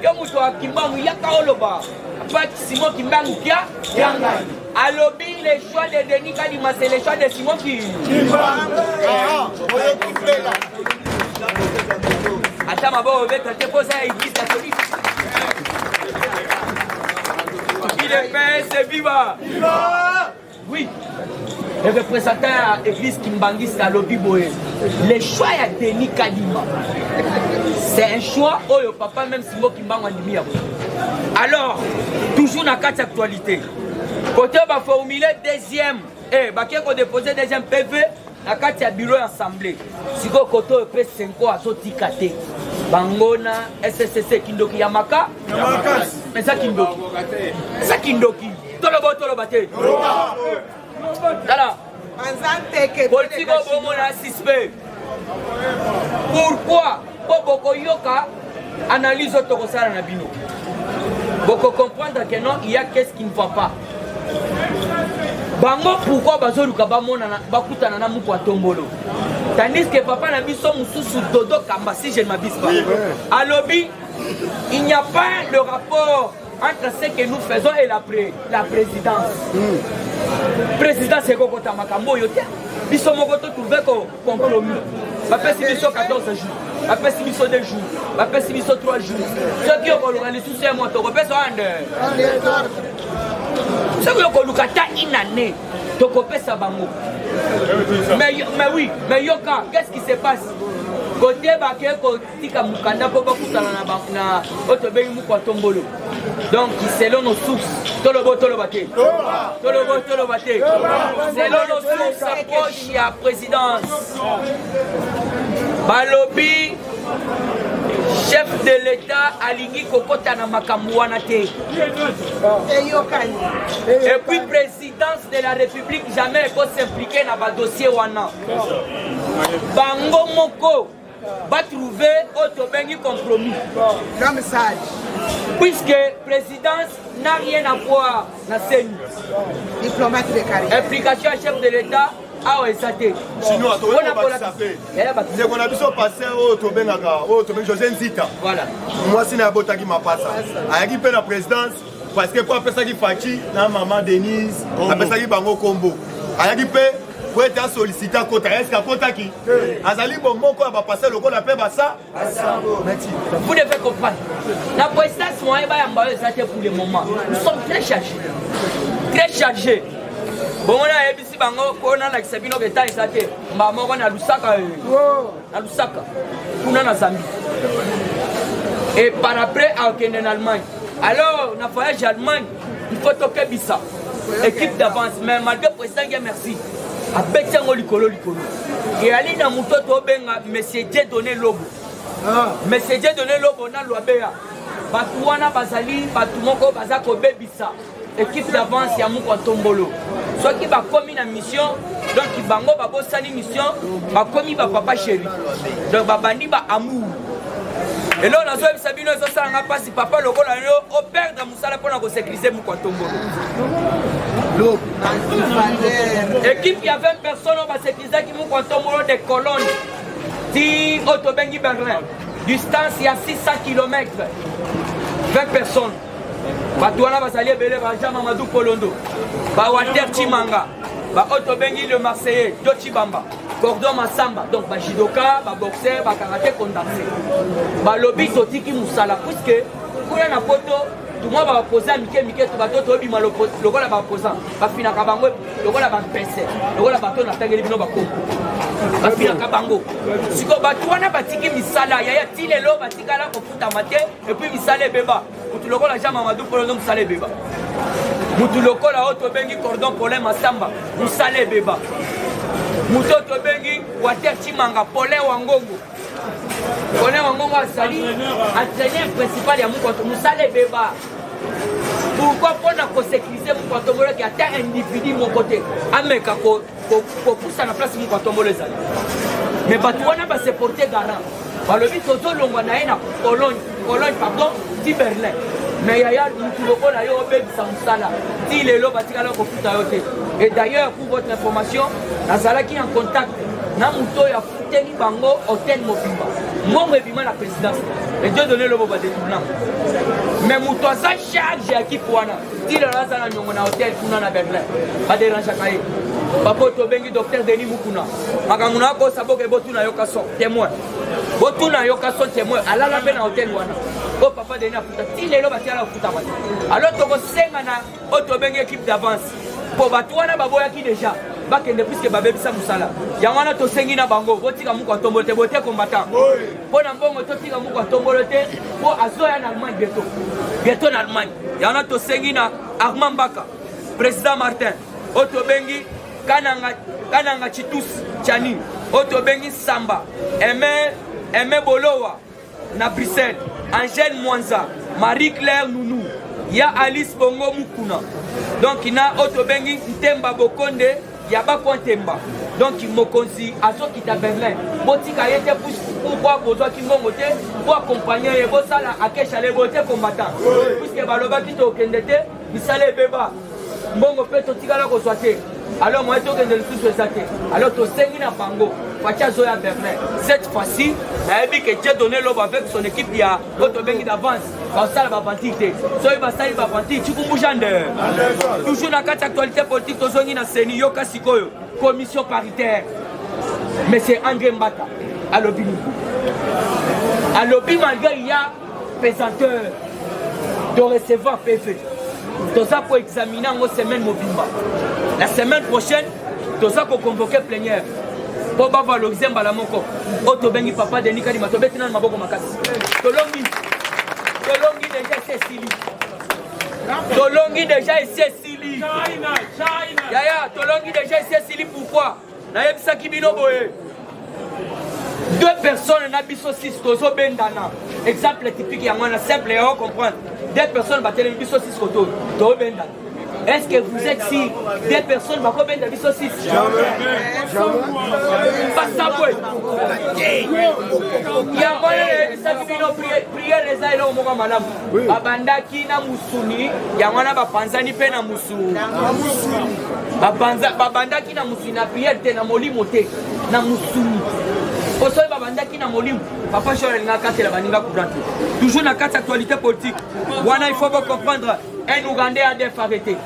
Yomuto Kimbangu Yakaoloba. Pas Simon Kimbangu Kia. Alobi les choix de Denis Kadima, c'est les choix de Simon qui. Attends, ma bonne, tu poses à l'église catholique. Il est fait, c'est viva. Oui. Le représentant de l'église Kimbangiste à Lobi Boé. Les choix de Denis Kadima. C'est un choix où le papa, même Simon Kimbangu, a alors, toujours dans la carte actualité. Côté va formuler deuxième, va déposer deuxième PV, la carte ya bureau assemblée. Si vous côté peut 5 ans à Sotikate, Bangona, SSC Kindoki Yamaka, mais ça Kindoki. Ça Kindoki. Tolo bate. Voilà. Politique au moment à 6P. Pourquoi Boko Yoka analyse Tokosara Nabino? Boko comprendre que non, il y a qu'est-ce qui ne va pas. Bango pourquoi bazoluka bamona bakutana na muko atombolo. Tandis que papa na biso mususu dodo kamba si je ne m'abuse pas. À lobby, il n'y a pas le rapport entre ce que nous faisons et la présidence. Présidence c'est kokota makambo yote. Biso moko to trouver ko compromis. Papa si biso 14 jours. Papa si biso 2 jours. Papa si biso 3 jours. Ceux qui ont organisé tout ça moi to repère so ande. Ce que vous une année, tu copies ça bango. Mais oui, mais Yoka, qu'est-ce qui se passe? Côté baké, côté Kamukanda, pour beaucoup na Otobei Mukwa Tombolo. Donc, selon nos sources, Tolobo. Selon nos sources, approche à présidence. Balobi. Chef de l'État alingi kokota na makambo wana te. Et puis présidence de la République jamais peut s'impliquer dans le dossier wana. Bango moko va trouver autobengi compromis. Puisque présidence n'a rien à voir dans CENI. Diplomate de carrière. Implication à chef de l'État awa ezate chinois ndeko na biso paster oyo tobengaka José Nzita mwasi na abotaki mapasa ayaki mpe na présidence parce que po apesaki Fachi na mama Denise apesaki bango kombo ayaki mpe po ete asolicite akota eske akotaki azali bomoko ya bapaster lokola mpe basa. Vous devez comprendre la présidence moyen bayamba oyo ezate pour le moment nous sommes très chargés. Bon, on a ABC bango kona na kisabino beta isate mba moko na Lusaka kuna na Zambie et par après à Kenya en Allemagne. Alors na voyage en Allemagne il faut toquer bisa équipe d'avance mais malgré président qui merci a betango likolo et ali na mutoto benga monsieur Dieudonné Lobo monsieur Dieudonné Lobo na Loabea batu wana bazali batu moko bazako bebisa équipe d'avance ya Mouko Tombolo. Soit qui va commis la mission, donc qui bango va bosser la mission, va commis va papa chéri. Donc va bandi va amour. Et là on a joué Sabino et ça n'a pas si papa le rôle au père de Moussala pour nous sécuriser Mouko Tombolo. Équipe il y a 20 personnes on va sécuriser qui Mouko Tombolo des colonnes. Di Otobengi Berlin. Distance il y a 600 km. 20 personnes. Batouana va salir belé Raja Mamadou Polondo. Ba Walter Chimanga. Ba Otobengi le Marseillais, Dochi Bamba. Cordon Massamba. Donc ba judoka, ba boxeur, ba karaté condamné. Ba lobby Totiki Moussala. Puisque pour un poto, tout le monde va poser à Miké tout bateau tobi malo le rôle va poser. Ba fina kabango, le rôle va penser. Le rôle bateau na tangeli bino ba ko. Ba fina kabango. Siko batouana batiki misala yaya tilelo batikala ko futa maté et puis misala beba. Mutu lokola jama Mamadou Polondo musale beba. Mutu lokola Otobengi cordon polem Massamba musale beba. Mutu Otobengi Walter Chimanga Polin Wangongo. Polin Wangongo asali entraîneur principal ya Mouko musale beba. Pourquoi pour na sécuriser Mouko Tombolo qui atteint un individu mon côté ameka ko poussa na place Mouko Tombolo ezali. Mais batouana va se porter garant. Balobi toto longwa na ena Cologne pardon di Berlin. Mais yaya mutu lokola yo obebisa musala ti lelo batikala ko futa yote. Et d'ailleurs pour votre information nazalaki en contact na muto ya futeni bango hôtel Mobimba mongo ebima la présidence et Dieu donné le boba de tournant mais muto za charge ya kipwana ti lelo azala nyongo na hôtel kuna na Berlin ba dérange kaye papa Otobengi docteur Denis Mukuna makamuna ko saboke botuna yoka so témoin botuna yoka so témoin alala be na hôtel wana o papa Denis afuta ti lelo batiala futa mati alors toko senga na Otobengi équipe d'avance pour batouana baboyaki déjà bakende puisque babebisa musala yangwana tosengi na bango botika Mouko Tombolo te bote combattant pona mbongo totika Mouko Tombolo te po azoya na Allemagne bientôt na Allemagne yangwana tosengi na Armand Mbaka président Martin Otobengi kananga Chitus Chani Otobengi Samba Aimé Bolowa na Bruxelles Angèle Mwanza Marie-Claire Nounou ya Alice Bongo Mukuna donc il a Otobengi Ntemba Bokonde Yaba Kwantemba donc Mokonzi Azo Kita Berlin Botika yete pourquoi besoin qui m'ont voté pour accompagner les bossala à Kesha les votés combattants puisque Baloba qui te okendete misale beba mbongo pe totika la ko soite alors moi to kende le tout soite alors to sengi na bango Facha Zoya Berlin cette fois-ci na ebi que Dieu donné l'homme avec son équipe ya Otobengi d'avance quand ça va partite so il va ça il va partite tukumbujande toujours na carte actualité politique tozongi na seni yoka sikoyo commission paritaire mais c'est André Mbata à l'obi malgré il y a pesanteur de recevoir PV tout ça pour examiner en semaine Mobimba la semaine prochaine tout ça pour convoquer plénière pour valoriser Mbalamoko Otobengi papa Denis Kadima tobetina na maboko makasi tolongi déjà Cécilie tolongi déjà Cécilie yaya tolongi déjà Cécilie pourquoi na yebisa kibino boye deux personnes na biso 6 tozo bendana exemple typique ya mwana simple ya comprendre deux personnes batele biso 6 koto to bendana Est-ce que vous êtes si des personnes vont combien de biso 6? Jamais. Pas ça, quoi. Il y a prière les aïlos au moment madame. Babandaki na musuni, yamana bapanzani pe na musu. Babandaki na musuni na prière te na molimo te na musuni. Osoy babandaki na molimo. Papa Chole nga kate la baninga kubrante. Toujours na carte actualité politique. Wana il faut bien comprendre. Un Ougandais a des arrêtés.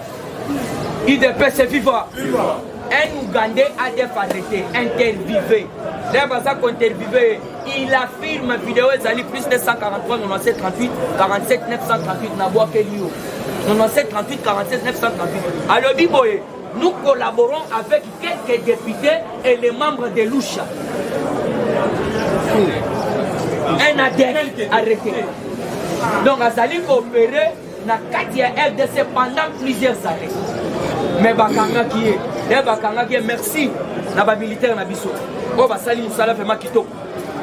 IDPS vivant. Un Ougandais a des arrêtés. Intervivé. Il affirme vidéo ezali plus de 143 97 38 47 938 na bois Kelio 97 38 47 938. Alors Biboye, nous collaborons avec quelques députés et les membres de Loucha. Un ADF arrêté. Donc Azali coopéré na Katia RDC pendant plusieurs années. Mais Bakanga qui est, merci na ba militaire na biso. Oh basali musala fait makito.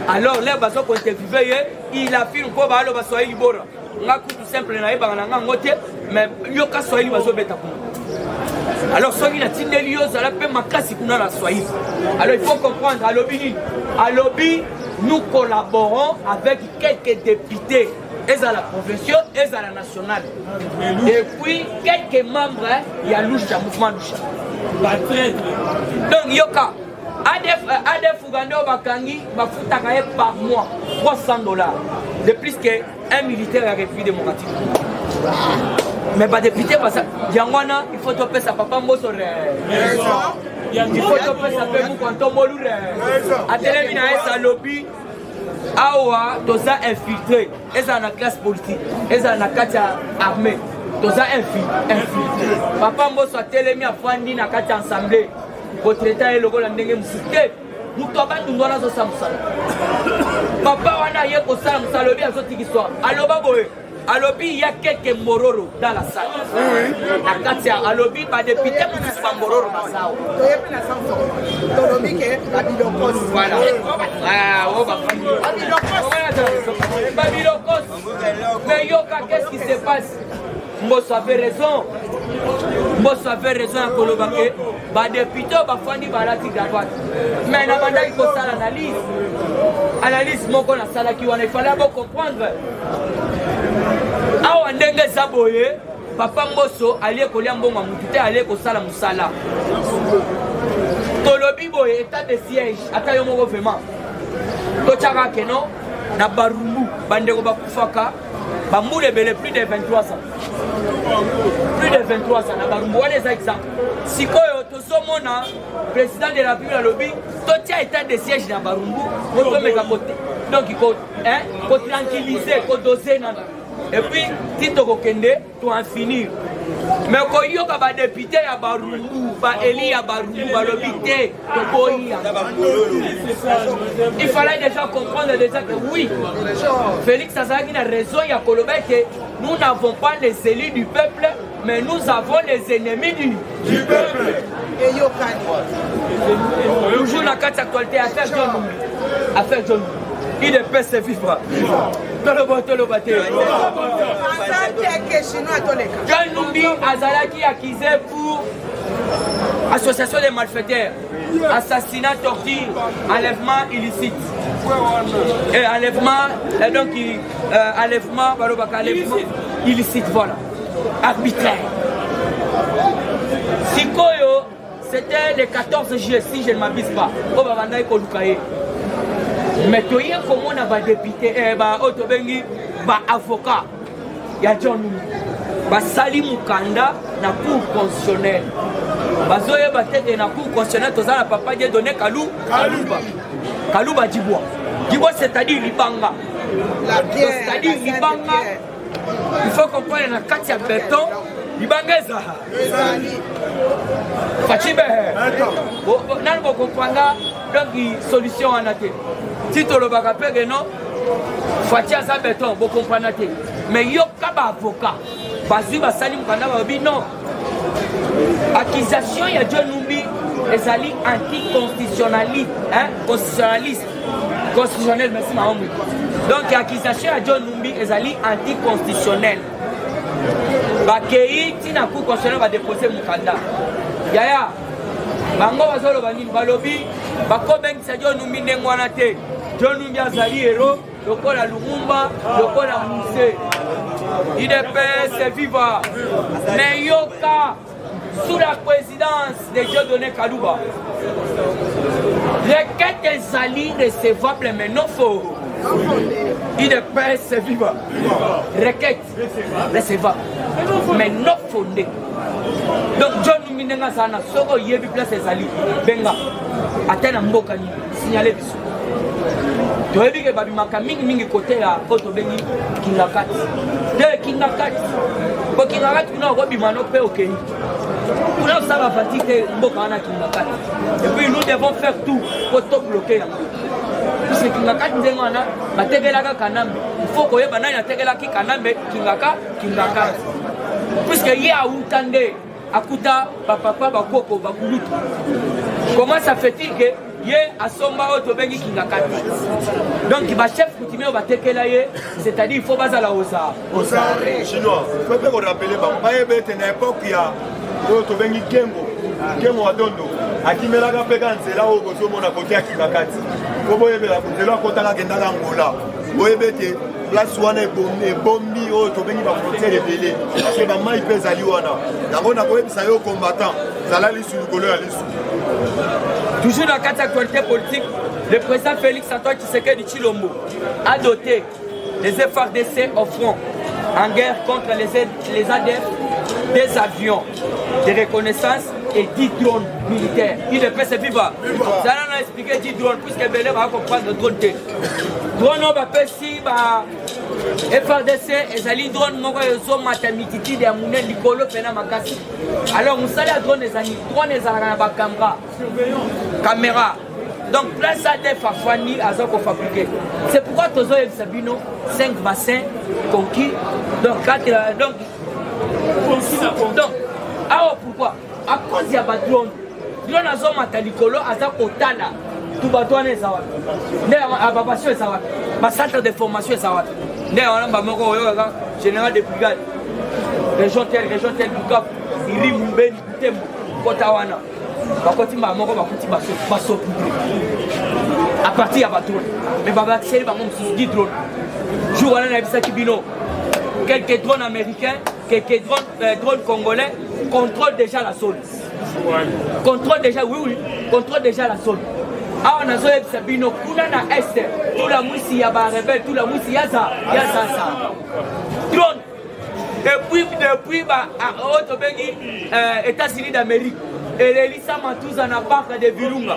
Alors les baso ko interviewé, il affirme ko ba alo basoyi libora. Nga tout simple na yeba nga ngote, mais yoka soyi baso beta ko. Alors soyi na tindeli yo zala pe makasi kuna la soyi. Alors il faut comprendre à lobby nous collaborons avec quelques députés et à la provinciale et à la nationale. Et puis quelques membres, il y a Loucha, mouvement Loucha. Donc Yoka, ADF Ougandais au Bakangi, par mois, $300. De plus qu'un militaire a refusé démocratique. Mais les députés, il faut topper sa papa Mosso. Il faut topper sa papa Moukanto Molou. À Télémina, sa lobby. Awa, toza infiltré, et ça na classe politique, et ça na katia armée, toza infiltré. Papa Mosso a télémi à Fandi na katia assemblée, pour traiter le logo la ndenge musité. Nous toba nous donnons ça musala. Papa wana yé ko ça musalobi a zoti histoire. Aloba boye. Alobi, il y a quelques mororo dans la salle. La Katia, Alobi, pas député pour qu'ils soient mororo dans la salle. Voilà. Mais Yoka, qu'est-ce qui se passe? Mosso avait raison. Mosso avait raison à Kolobake. Bah, député, bah, Fandi, bah, la tigre à droite. Mais la bande, il faut ça l'analyse. Analyse, mon qu'on a ça là qui il fallait comprendre. Awa ndenge zaboye papa Mosso aliye kolia mbongo mutute aliye kosala musala tolobi boye état de siège ata yo moko vraiment tochaka keno na barumbu bandeko bakufaka bambule bele plus de 23 ans na barumbu wana eza exemple sikoyo tozomona président de la République alobi totia état de siège na barumbu otomeka kote donc ko tranquilliser ko doser nana. Et puis, si tu as tu en finir. Mais quand il y a des députés, il y a des députés, il fallait déjà comprendre déjà que oui, Félix Azaghi a raison, il y a que nous n'avons pas les élus du peuple, mais nous avons les ennemis du peuple. Toujours la carte actualité, affaire John. Il ne peut se vivre. John Numbi Azalaki accusé pour association de malfaiteurs, assassinat, torture, enlèvement illicite. Et enlèvement illicite, voilà. Arbitraire. Sikoyo, c'était le 14 juillet, si je ne m'abuse pas. Au Babandaï Kolukaye. Mais tu y a comment on a des députés, avocat, il y a John Numbi, Sali Mukanda, na cour constitutionnelle. Bazoye batete na cour constitutionnelle, tozala papa dia donné Kalouba Djibois. Djibois c'est-à-dire Libanga. C'est-à-dire Libanga. Il faut comprendre na Katia béton, Libanga eza. Fachibe. Nan ko comprendre donc solution en athée. Si tu le rappelles, non, Fatia sa béton, vous comprenez. Mais il y a un avocat. Bazu Basalim Kanababi, non. Accusation, il y a John Numbi, les alliés anticonstitutionnalistes. Constitutionnel, merci Mahomet. Donc, accusation à John Numbi, les alliés anticonstitutionnels. bakei tina cour constitutionnel va déposer mukanda yaya bango bazoloba nini balobi bakobengisa John Numbi ndenge wana te John Numbi azali hero lokola Lumumba lokola Muse IDPS viva mais yoka sous la présidence de Dieudonné Kalouba requête ezali recevable mais non faux IDPS viva requête recevable mais non fondée. Donc John Numbi ndenga sana soko yebi place ezali benga atena mboka ni signaler biso toyebi ke babimaka mingi côté ya koto bengi kingakati de kingakati bo kingakati kuna okobima no pe okei kuna osala fatike mboka wana kingakati et puis nous devons faire tout pour to bloquer yango puisque kingakati ndenga wana bategelaka kanambe il faut koyeba nani ategelaki kanambe kingakati puisque ye autande akuta bapapa bakoko bakulutu comment ça fait-il que ye asomba oto bengi kingakati donc ba chef coutumier ba tekela ye c'est-à-dire il faut bazala osa chinois faut pas rappeler ba yebete na époque ya oto bengi kengo adondo akimelaka pe kanzela o bozomona kote ya kingakati ko boyebela kunzela kotaka kendaka ngola boyebete place wana ebombi oyo tobengi bafrontière ebele parce bamai mpe ezali wana yango nakoyebisa yo combattant zala lisu likolo ya lisu. Toujours dans la carte actualité politique, le président Félix Antoine Tshisekedi Tshilombo a doté les FARDC au front en guerre contre les ADF des avions de reconnaissance et 10 drones militaires. Il ne peut se vivre. Ça a expliqué 10 drones, puisque Belé va comprendre le drone. Drone, on va faire si FARDC, et les drones, ils ont maternité de Amouné, Nicolo, Pena Makasi. Alors, vous savez, les drones, ils ont caméra. Donc, place à des Fafani, à Zoko fabriqué. C'est pourquoi Tozo et Sabino, 5 bassins conquis. Donc, 4. Donc, alors pourquoi? À cause il y a des drones. Drone à Zoma Talikolo, à Zako Tala. Tout bateau est Zawat. À Babasio est Zawat. Ma centre de formation est Zawat. Général de brigade. Région telle, Bukap, Iri Mouben, Tembo, Kotawana. Bakoti Mamoko, Bakoti Basso. À partir de drone. Mais Baba Tseli, Bamon, 10 drones. Jour où on a vu ça qui bino. Quelques drones américains, quelques drones congolais contrôlent déjà la zone. Contrôle déjà, oui, contrôle déjà la zone. Ah, on a zoé Sabino, kuna na est, tout la moussi yaba rebelle, tout la moussi yaza, drone. Depuis États-Unis d'Amérique, et l'Elisa Matouza na barque de Virunga.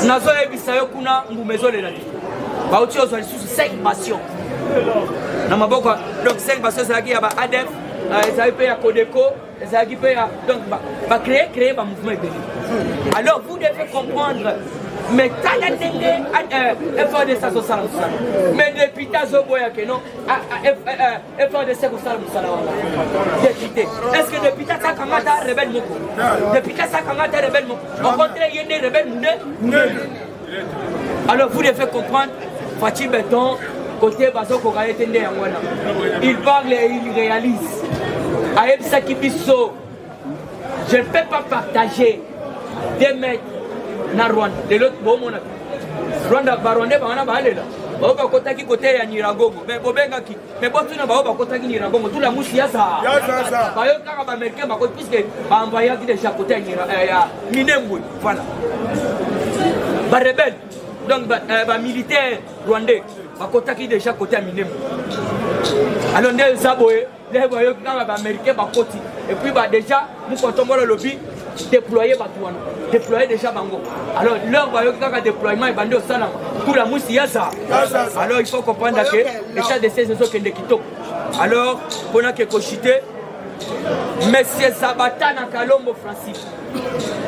Nazo ebisayo kuna mbumezo le nani. Bauti ozo lisusu 5 passions. Donc 5 passions c'est là qu'il y a ADF, ça peut y a Codeco, ça peut y a donc va créer un mouvement ébélé. Alors vous devez comprendre mais FARDC social mais depuis Tazoboya que non FARDC social député est-ce que depuis Takamata rebelle moko depuis Takamata rebelle moko au contraire il y a des rebelles moudé. Alors vous devez comprendre Fatih Béton côté Bazoko Gaëtende Yangwana il parle et il réalise Aeb Sakibiso je ne peux pas partager 2 mètres na Rwanda de l'autre bon mon Rwanda Barwanda bana balela baoba kotaki côté ya Nyiragongo mais bobengaki mais botuna baoba kotaki Nyiragongo tout la moussiasa bayo kaka ba américain ba ko puisque ba envoyer déjà côté ya Minembwe voilà ba rebelle donc ba militaire rwandais ba kotaki déjà côté ya Minembwe alors ndé saboye les bayo kaka ba américain ba koti et puis ba déjà nous comptons le lobby déployer Batouane, déployer déjà Bango. Alors, leur déploiement est bandé au Salam. Tout la mousse, il y a ça. Alors, il faut comprendre que l'état de ces autres qui est quitté. Alors, on a quelque chose. Monsieur Sabata Nakalombo Francis.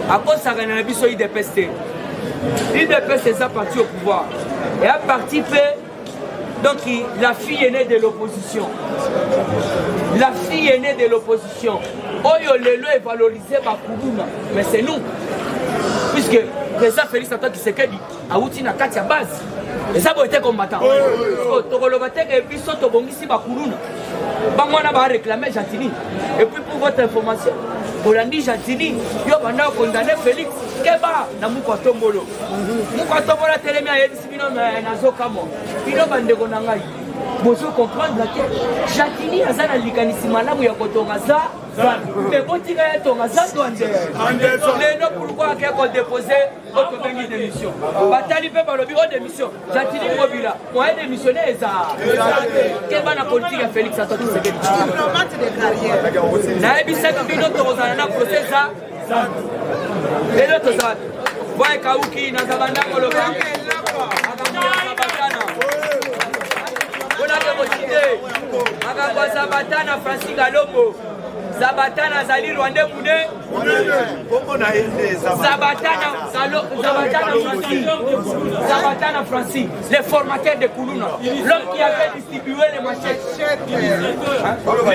À cause de ça, on a vu sur IDPS. IDPS est parti au pouvoir. Et a participé. Donc, la fille est née de l'opposition. La fille est née de l'opposition. Oyo Lelo est valorisé par Koubouna. Mais c'est nous. Puisque le président Félix Antoine Tshisekedi a outil na katia base. Et ça, vous êtes combattant. Et puis, ça, vous ici, Bakuluna. Bangwana va réclamer Jatini. Et puis, pour votre information, pour l'andi Jatini, il y a condamné Félix Keba na Mukwatombolo. Mukwatombolo a télémé à Edisibino, mais Nazokamo. Il y a un dégonangaï. Vous comprendre que Jatini a zana likanissimana ya kotongaza. Mais bon, tu as ton azar, pourquoi il faut déposer votre démission? Batali peut par le bureau d'émission. Jatini Mobila, moi, démissionné, quelle bonne politique à Félix Antoine Tshisekedi? Naebisa Kabino Torozana procès ça. Et l'autre ça. Voyez Kauki, Nazabanda Koloba. On a déposé. Agagwa Zabatana, Francis Galombo. Zabatana Zali Rwandais Moudé. Zabatana Francis, les formateurs de Koulouna. L'homme qui avait distribué les machettes.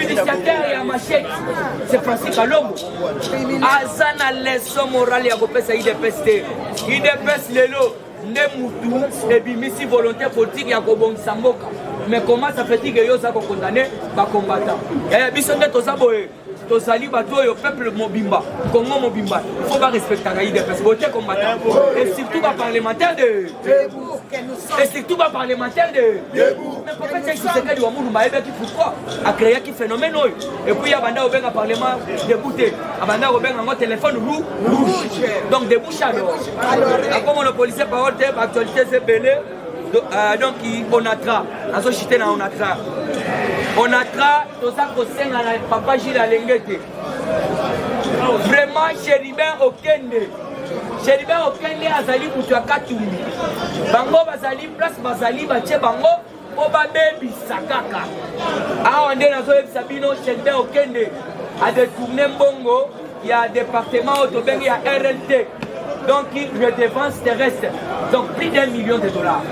L'initiateur et la machette, c'est Francis Kalombo. Azana leçon morale ya kopesa IDPST. IDPS lelo ne mutu et bimisi volonté politique ya kobongisa mboka. Mais comment ça fait que yo za ko condamner ba combattant? Et bisonde to saboye. Tozali bato yo peuple mobimba, Congo mobimba. Il faut pas respecter la IDPS. Voter combattant. Et surtout pas parlementaire de. Et surtout pas parlementaire de. Mais pourquoi c'est que c'est du Amour Maïba qui pourquoi a créé qui phénomène? Et puis il y a banda au ben parlement débouté. Abanda au ben un téléphone rouge. Donc débouche alors. Comme le policier parole de actualité c'est belé. Donc on attra. Azo chité na on attra. On attra tout ça pour senga na papa Gilles Alengete. Vraiment Chéribin Okende. Chéribin Okende azali kutu akatumbi. Bango bazali place bazali bache bango oba baby sakaka. Ah on est dans le Sabino Chéribin Okende a détourné Mbongo, il y a département Autobeng, il y a RLT. Donc redevance terrestre. Donc plus d'1 million de dollars.